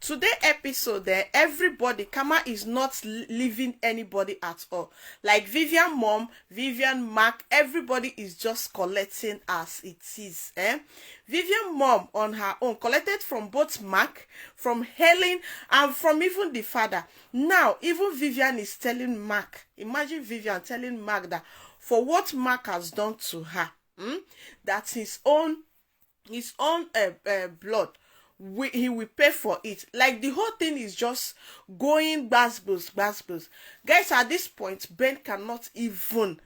today episode there, everybody, karma is not leaving anybody at all. Like Vivian mom, Vivian, Mark, everybody is just collecting as it is. Vivian mom on her own collected from both Mark, from Helen, and from even the father. Now even Vivian is telling Mark, imagine Vivian telling Mark that for what Mark has done to her, that his own blood, he will pay for it. Like the whole thing is just going gbasgbos. Guys, at this point, Ben cannot even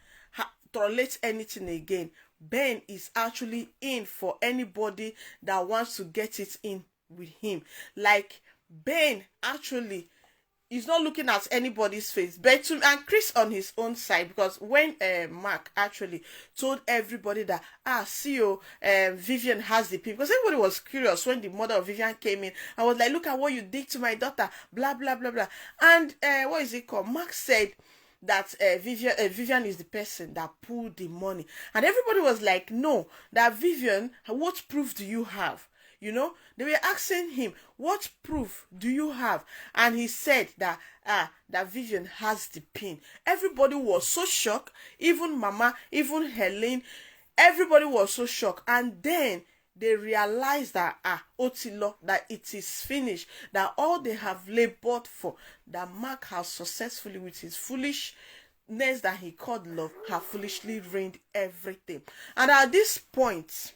tolerate anything again. Ben is actually in for anybody that wants to get it in with him. Like Ben actually is not looking at anybody's face. But and Chris on his own side, because when Mark actually told everybody that Vivian has the pin, because everybody was curious when the mother of Vivian came in and was like, look at what you did to my daughter, blah blah blah blah. And what is it called? Mark said that Vivian is the person that pulled the money, and everybody was like, no, that Vivian, what proof do you have? You know, they were asking him, what proof do you have? And he said that Vivian has the pin. Everybody was so shocked, even Mama, even Helen, everybody was so shocked. And then they realized that Otilo, that it is finished, that all they have labored for, that Mark has successfully, with his foolishness that he called love, have foolishly ruined everything. And at this point,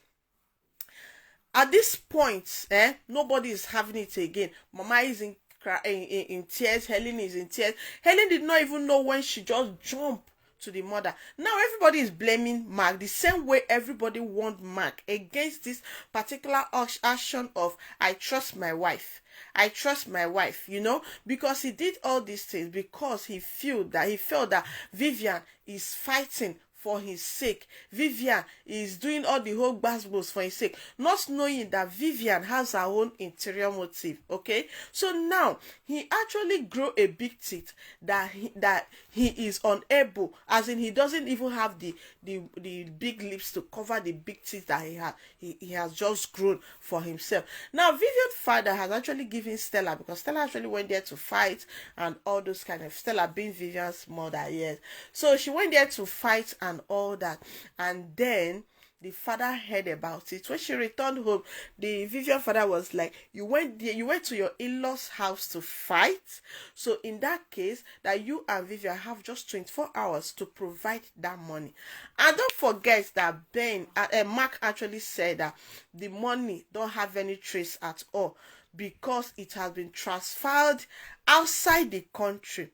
nobody is having it again. Mama is in tears. Helen is in tears. Helen did not even know when she just jumped to the mother. Now everybody is blaming Mark the same way everybody warned Mark against this particular action of I trust my wife, you know, because he did all these things because he felt that Vivian is fighting for his sake. Vivian is doing all the whole gbasgbos for his sake, not knowing that Vivian has her own interior motive. Okay, so now he actually grew a big teeth that he is unable, as in he doesn't even have the big lips to cover the big teeth that he has just grown for himself. Now Vivian's father has actually given Stella, because Stella actually went there to fight and all those kind of, Stella being Vivian's mother, yes, so she went there to fight and all that. And then the father heard about it. When she returned home, the Vivian father was like, you went to your in-laws house to fight, so in that case that you and Vivian have just 24 hours to provide that money. And don't forget that Mark actually said that the money don't have any trace at all because it has been transferred outside the country.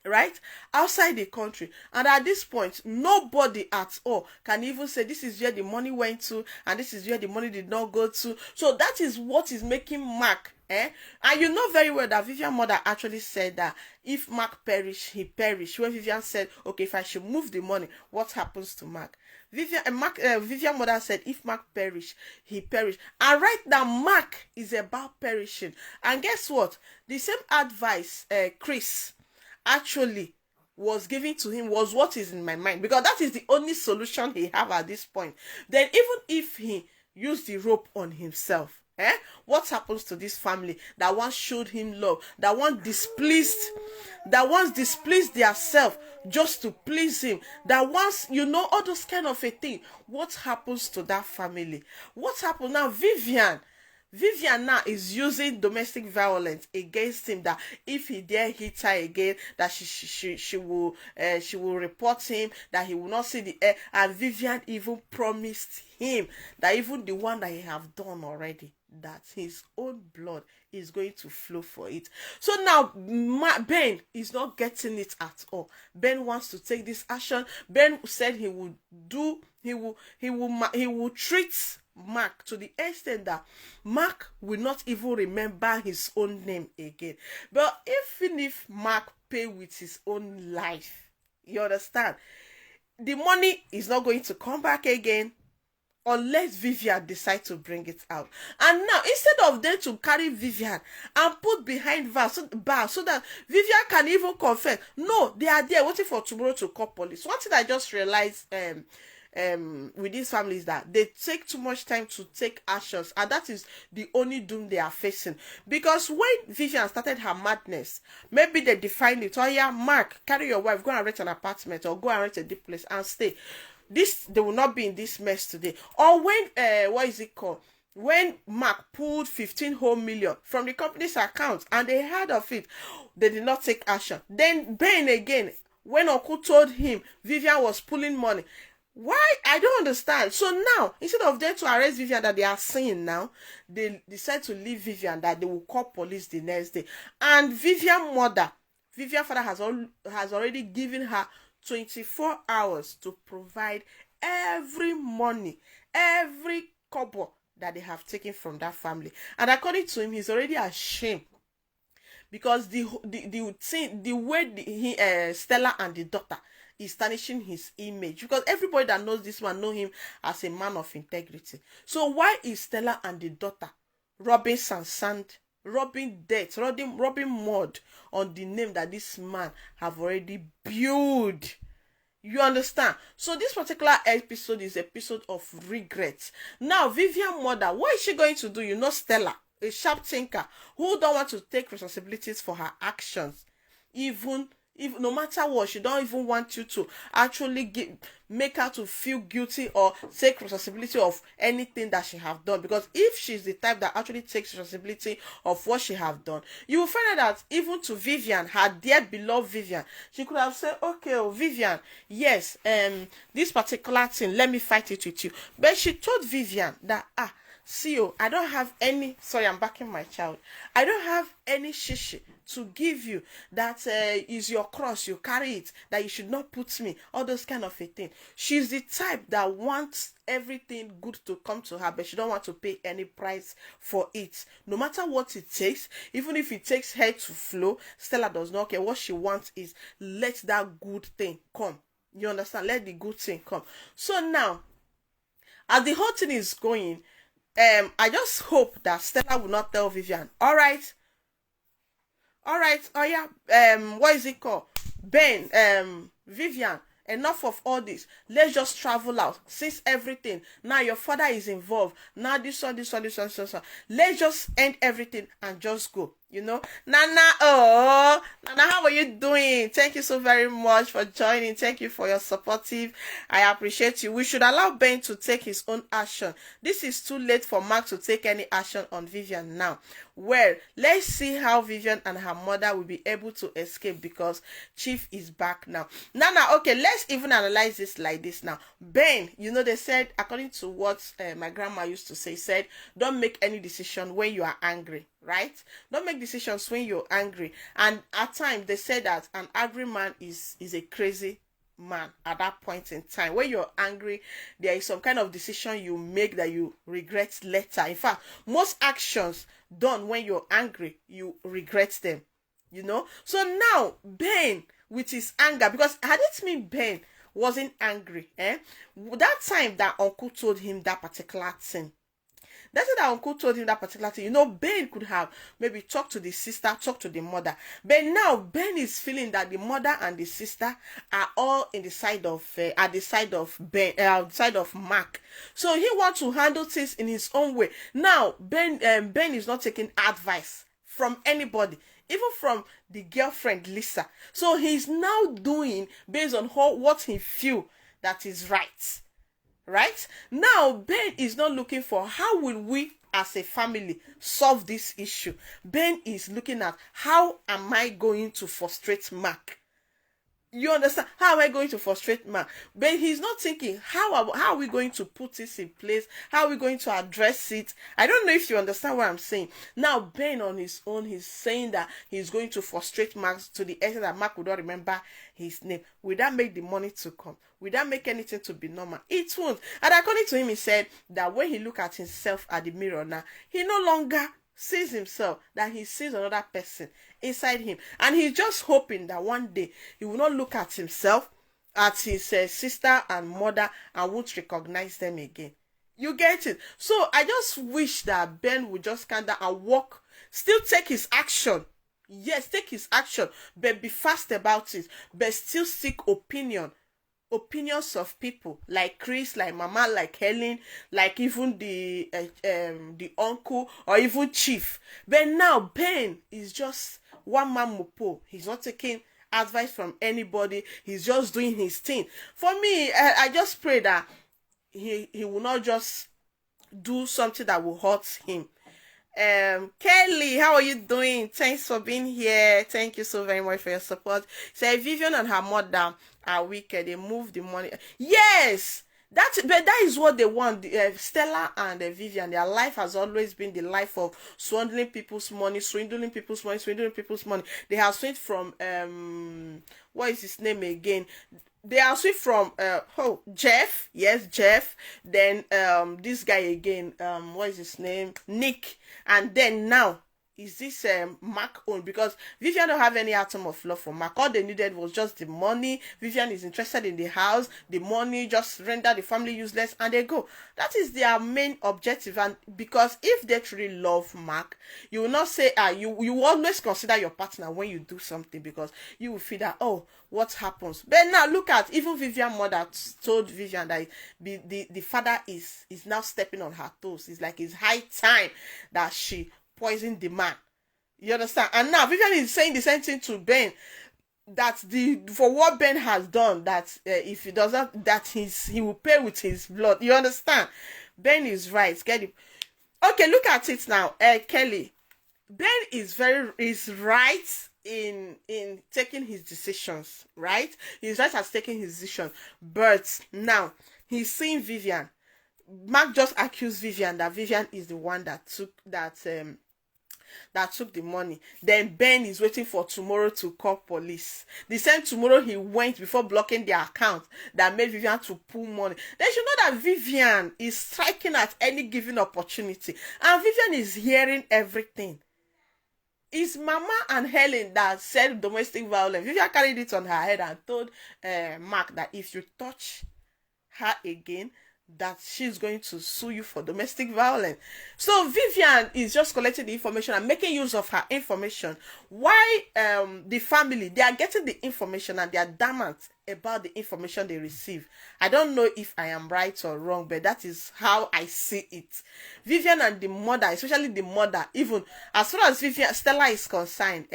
Right, outside the country. And at this point, nobody at all can even say this is where the money went to and this is where the money did not go to. So that is what is making Mark and you know very well that Vivian mother actually said that if Mark perish, he perish. When Vivian said, okay, if I should move the money, what happens to Mark? Vivian mother said, if Mark perish, he perish. And right now, Mark is about perishing. And guess what? The same advice Chris actually was given to him was what is in my mind, because that is the only solution he have at this point. Then even if he used the rope on himself, what happens to this family that once showed him love, that once displeased their self just to please him, that once, you know, all those kind of a thing? What happens to that family? What happens now? Vivian now is using domestic violence against him, that if he dare hit her again, that she will report him, that he will not see the air. And Vivian even promised him that even the one that he have done already, that his own blood is going to flow for it. So now Ben is not getting it at all. Ben wants to take this action. Ben said he will treat Mark to the extent that Mark will not even remember his own name again. But even if Mark pay with his own life, you understand, the money is not going to come back again unless Vivian decide to bring it out. And now, instead of them to carry Vivian and put behind bars so that Vivian can even confess, no, they are there waiting for tomorrow to call police. One thing I just realized with these families that they take too much time to take actions, and that is the only doom they are facing. Because when Vivian started her madness, maybe they defined it, oh yeah, Mark, carry your wife, go and rent an apartment or go and rent a deep place and stay. They will not be in this mess today. Or when what is it called, when Mark pulled 15 whole million from the company's account and they heard of it, they did not take action. Then Ben again, when Uncle told him Vivian was pulling money. Why? I don't understand. So now, instead of them to arrest Vivian that they are seeing now, they decide to leave Vivian, that they will call police the next day. And Vivian father has already given her 24 hours to provide every money, every kobo that they have taken from that family. And according to him, he's already ashamed, because the way Stella and the daughter is tarnishing his image, because everybody that knows this man know him as a man of integrity. So why is Stella and the daughter rubbing sand, rubbing dirt, rubbing mud on the name that this man have already built? You understand? So this particular episode is episode of regret. Now, Vivian mother, what is she going to do? You know, Stella, a sharp thinker who don't want to take responsibilities for her actions. Even no matter what, she don't even want you to actually make her to feel guilty or take responsibility of anything that she have done. Because if she's the type that actually takes responsibility of what she have done, you will find out that even to Vivian, her dear beloved Vivian, she could have said, okay, oh Vivian, yes, this particular thing, let me fight it with you. But she told Vivian that, see, I don't have any, sorry, I'm backing my child. I don't have any shishi to give you that is your cross, you carry it, that you should not put me, all those kind of a thing. She's the type that wants everything good to come to her, but she don't want to pay any price for it. No matter what it takes, even if it takes her to flow, Stella does not care. What she wants is let that good thing come. You understand? Let the good thing come. So now, as the whole thing is going, I just hope that Stella will not tell Vivian, all right, oh yeah, what is it called? Ben, Vivian, enough of all this. Let's just travel out. Since everything, now your father is involved. Now this one. Let's just end everything and just go. You know, Nana, how are you doing? Thank you so very much for joining. Thank you for your supportive. I appreciate you. We should allow Ben to take his own action. This is too late for Mark to take any action on Vivian now. Well, let's see how Vivian and her mother will be able to escape, because Chief is back now. Nana, okay, let's even analyze this like this now. Ben, you know, they said, according to what my grandma used to say, said, don't make any decision when you are angry. Right? Don't make decisions when you're angry. And at times they say that an angry man is a crazy man at that point in time. When you're angry, there is some kind of decision you make that you regret later. In fact, most actions done when you're angry, you regret them. You know? So now, Ben, with his anger, because had it mean Ben wasn't angry, that time that uncle told him that particular thing, that's what uncle told him that particular thing. You know, Ben could have maybe talked to the sister, talked to the mother. But now Ben is feeling that the mother and the sister are all in the side of at the side of Ben, side of Mark. So he wants to handle things in his own way. Now Ben is not taking advice from anybody, even from the girlfriend Lisa. So he's now doing based on what he feel that is right. Right? Now, Ben is not looking for how will we as a family solve this issue. Ben is looking at how am I going to frustrate Mark. You understand? How am I going to frustrate Mark? But he's not thinking, how are we going to put this in place? How are we going to address it? I don't know if you understand what I'm saying. Now, Ben on his own, he's saying that he's going to frustrate Mark to the extent that Mark would not remember his name. Will that make the money to come? Will that make anything to be normal? It won't. And according to him, he said that when he look at himself at the mirror now, he no longer sees himself, that he sees another person inside him, and he's just hoping that one day he will not look at himself, at his sister and mother, and won't recognize them again. You get it? So I just wish that Ben would just calm down and walk, still take his action. Yes, take his action, but be fast about it, but still seek opinion opinions of people like Chris, like Mama, like Helen, like even the uncle or even Chief. But now Ben is just one man mopo. He's not taking advice from anybody. He's just doing his thing. For me, I just pray that he will not just do something that will hurt him. Kelly, how are you doing? Thanks for being here. Thank you so very much for your support. Say Vivian and her mother are wicked. They move the money. Yes, but that is what they want. Stella and Vivian, their life has always been the life of swindling people's money, swindling people's money, swindling people's money. They have swindled from what is his name again? They are switched from Jeff, yes, Jeff, then this guy again, what is his name, Nick, and then now is this Mark own, because Vivian don't have any atom of love for Mark. All they needed was just the money. Vivian is interested in the house, the money, just render the family useless, and they go. That is their main objective. And because if they truly love Mark, you will not say you always consider your partner when you do something, because you will feel that, oh, what happens? But now look at, even Vivian mother told Vivian that the father is now stepping on her toes. It's like it's high time that she poison the man. You understand? And now Vivian is saying the same thing to Ben, that for what Ben has done, that if he doesn't, that he will pay with his blood. You understand? Ben is right. Get it? Okay, look at it now. Kelly, Ben is right in taking his decisions, right? He's right at taking his decision, but now he's seeing Vivian. Mark just accused Vivian that Vivian is the one that took the money. Then Ben is waiting for tomorrow to call police. The same tomorrow he went before blocking their account that made Vivian to pull money. They should know that Vivian is striking at any given opportunity, and Vivian is hearing everything. It's Mama and Helen that said domestic violence. Vivian carried it on her head and told Mark that if you touch her again, that she's going to sue you for domestic violence. So Vivian is just collecting the information and making use of her information. Why the family, they are getting the information and they are adamant about the information they receive. I don't know if I am right or wrong, but that is how I see it. Vivian and the mother, especially the mother, even as far as Stella is concerned,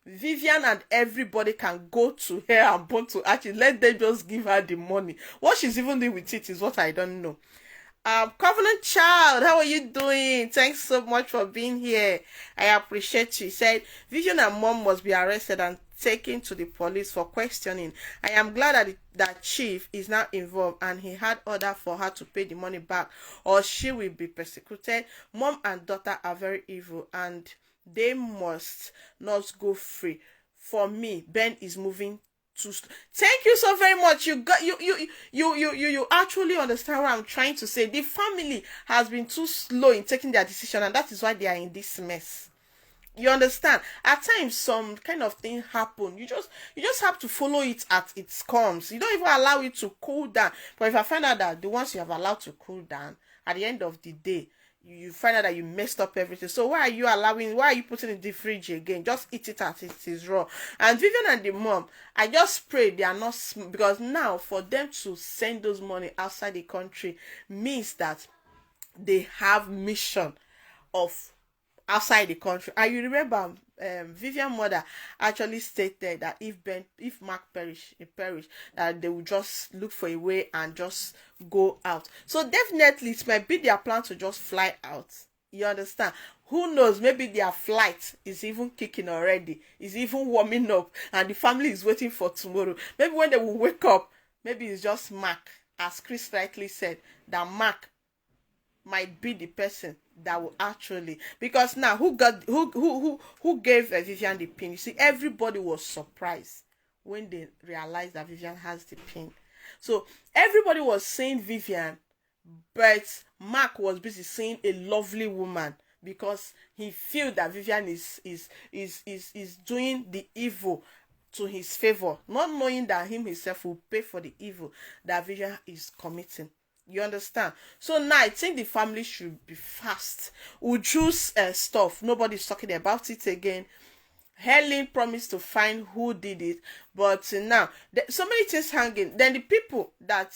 Vivian and everybody can go to her and bone to actually let them just give her the money. What she's even doing with it is what I don't know. Covenant Child, how are you doing? Thanks so much for being here. I appreciate you. He said Vivian and mom must be arrested and taken to the police for questioning. I am glad that Chief is now involved and he had order for her to pay the money back or she will be persecuted. Mom and daughter are very evil and they must not go free. For me, Ben is moving too Thank you so very much. You actually understand what I'm trying to say. The family has been too slow in taking their decision, and that is why they are in this mess. You understand? At times, some kind of thing happen. You just have to follow it as it comes. You don't even allow it to cool down. But if I find out that the ones you have allowed to cool down, at the end of the day, you find out that you messed up everything. So why are you putting it in the fridge again? Just eat it as it is raw. And Vivian and the mom, I just pray they are not, because now for them to send those money outside the country means that they have mission of outside the country. And you remember Vivian mother actually stated that if Mark perish, that they will just look for a way and just go out. So definitely it might be their plan to just fly out. You understand? Who knows? Maybe their flight is even kicking already. Is even warming up, and the family is waiting for tomorrow. Maybe when they will wake up, maybe it's just Mark, as Chris rightly said, that Mark might be the person that will actually, because now who gave Vivian the pin? You see, everybody was surprised when they realized that Vivian has the pin. So everybody was saying Vivian, but Mark was busy saying a lovely woman, because he feel that Vivian is doing the evil to his favor, not knowing that him himself will pay for the evil that Vivian is committing. You understand? So now I think the family should be fast. Uju's stuff, nobody's talking about it again. Helen promised to find who did it, but now so many things hanging. Then the people that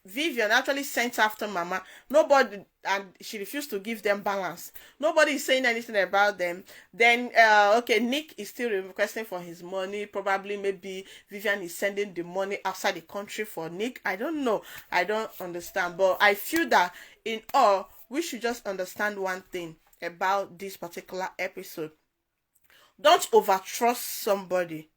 Vivian actually sent after Mama, nobody, and she refused to give them balance. Nobody is saying anything about them. Then okay, Nick is still requesting for his money. Probably maybe Vivian is sending the money outside the country for Nick. I don't know. I don't understand. But I feel that in all, we should just understand one thing about this particular episode. Don't overtrust somebody.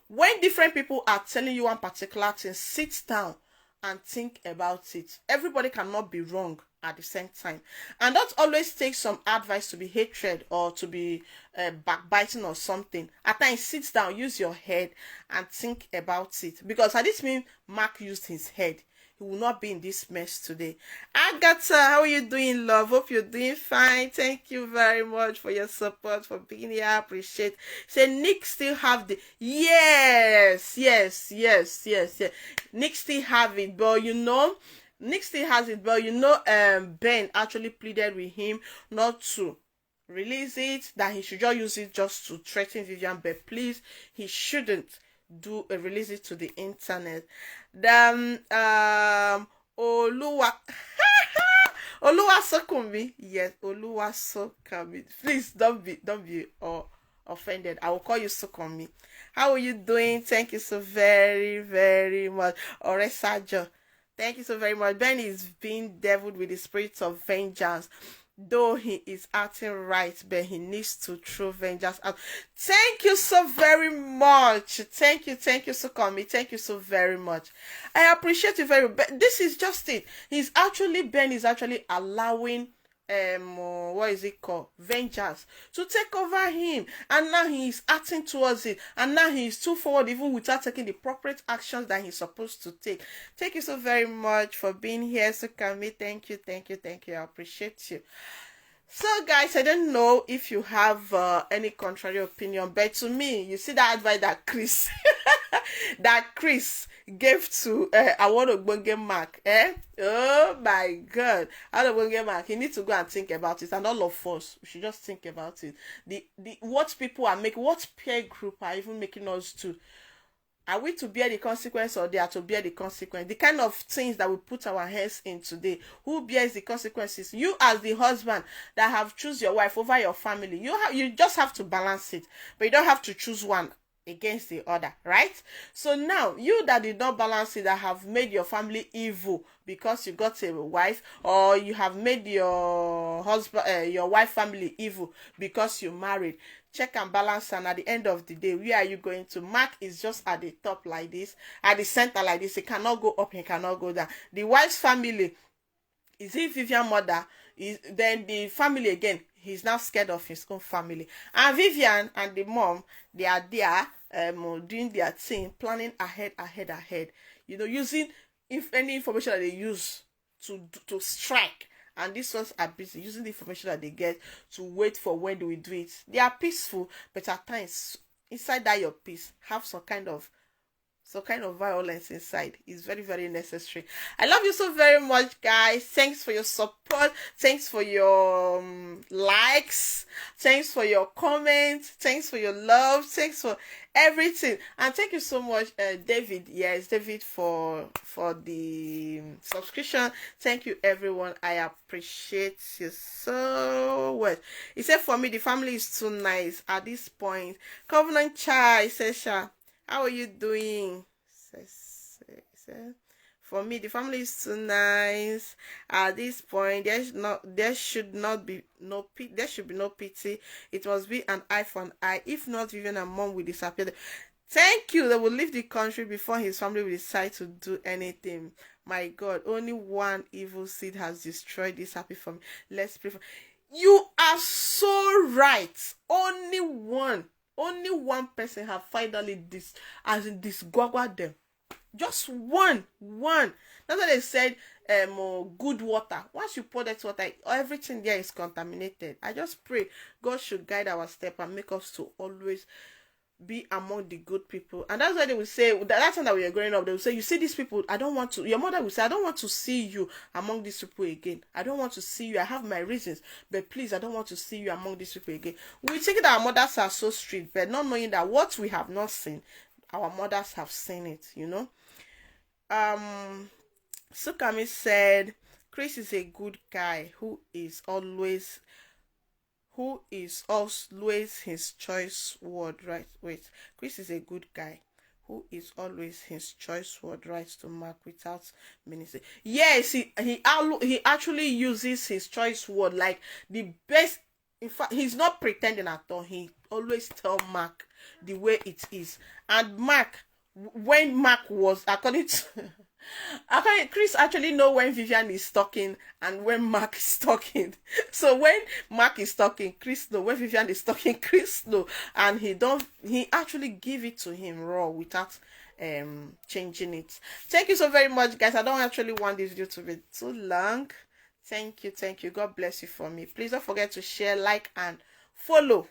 When different people are telling you one particular thing, sit down and think about it. Everybody cannot be wrong at the same time. And don't always take some advice to be hatred or to be backbiting or something. At times, sit down, use your head and think about it. Because at this mean Mark used his head. He will not be in this mess today. Agatha, how are you doing, love? Hope you're doing fine. Thank you very much for your support, for being here. I appreciate. Say Nick still have the yes. Nick still have it, but Nick still has it, but Ben actually pleaded with him not to release it, that he should just use it just to threaten Vivian, but please, he shouldn't release it to the internet. Then Oluwa Sokunmi, yes, Oluwa Sokunmi. Please don't be offended. I will call you Sokunmi. How are you doing? Thank you so very, very much. Oresajo, thank you so very much. Ben is being deviled with the spirit of vengeance. Though he is acting right, but he needs to throw vengeance out. Thank you so very much. Thank you, Sokomi. Thank you so very much. I appreciate you very much. This is just it. Ben is actually allowing what is it called? Vengeance to take over him. And now he is acting towards it. And now he is too forward even without taking the appropriate actions that he's supposed to take. Thank you so very much for being here, Sukami. Thank you. I appreciate you. So guys, I don't know if you have any contrary opinion, but to me, you see that advice that Chris gave to Awologbonge Mark, oh my God, Awologbonge Mark, he needs to go and think about it, and all of us, we should just think about it. What people are making, what peer group are even making us do. Are we to bear the consequence, or they are to bear the consequence? The kind of things that we put our hands in today, who bears the consequences? You as the husband that have choose your wife over your family, you just have to balance it, but you don't have to choose one against the other, right? So now, you that did not balance it, that have made your family evil because you got a wife, or you have made your husband, your wife family evil because you married, check and balance, and at the end of the day, where are you going to? Mark is just at the top like this, at the center like this. He cannot go up, he cannot go down. The wife's family, is he Vivian mother? Then the family again, he's now scared of his own family. And Vivian and the mom, they are there doing their thing, planning ahead. Using any information that they use to strike. And these ones are busy using the information that they get to wait for when do we do it. They are peaceful, but at times inside that your peace, have some kind of violence inside. Is very, very necessary. I love you so very much, guys. Thanks for your support. Thanks for your likes. Thanks for your comments. Thanks for your love. Thanks for everything. And thank you so much, David. Yes, David, for the subscription. Thank you, everyone. I appreciate you so much. He said, for me, the family is too nice at this point. Covenant Chai says, how are you doing? For me, the family is too nice. At this point, there should be no pity. It must be an eye for an eye. If not, Vivian and mom will disappear. Thank you. They will leave the country before his family will decide to do anything. My God, only one evil seed has destroyed this happy family. Let's pray for. You are so right. Only one person have finally disgwagwed them. Just one. That's why they said good water. Once you pour that water, everything there is contaminated. I just pray God should guide our step and make us to always be among the good people. And that's why they will say, that time that we were growing up, they will say, you see these people, I don't want to, your mother will say, I don't want to see you among these people again. I don't want to see you. I have my reasons, but please, I don't want to see you among these people again. We think that our mothers are so strict, but not knowing that what we have not seen, our mothers have seen it, you know. Sukami said, Chris is a good guy who is always his choice word, right? Wait, Chris is a good guy who is always his choice word, right, to Mark without ministry. Yes, he actually uses his choice word like the best. In fact, he's not pretending at all. He always tell Mark the way it is. And Mark, when Mark was, according to Chris actually know when Vivian is talking and when Mark is talking. So when Mark is talking, Chris know. When Vivian is talking, Chris know. And he actually give it to him raw without changing it. Thank you so very much, guys. I don't actually want this video to be too long. Thank you. God bless you for me. Please don't forget to share, like, and follow.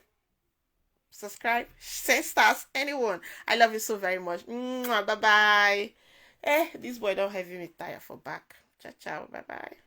Subscribe, send stars, anyone. I love you so very much. Bye bye. This boy don't have me tired for back. Ciao, bye bye.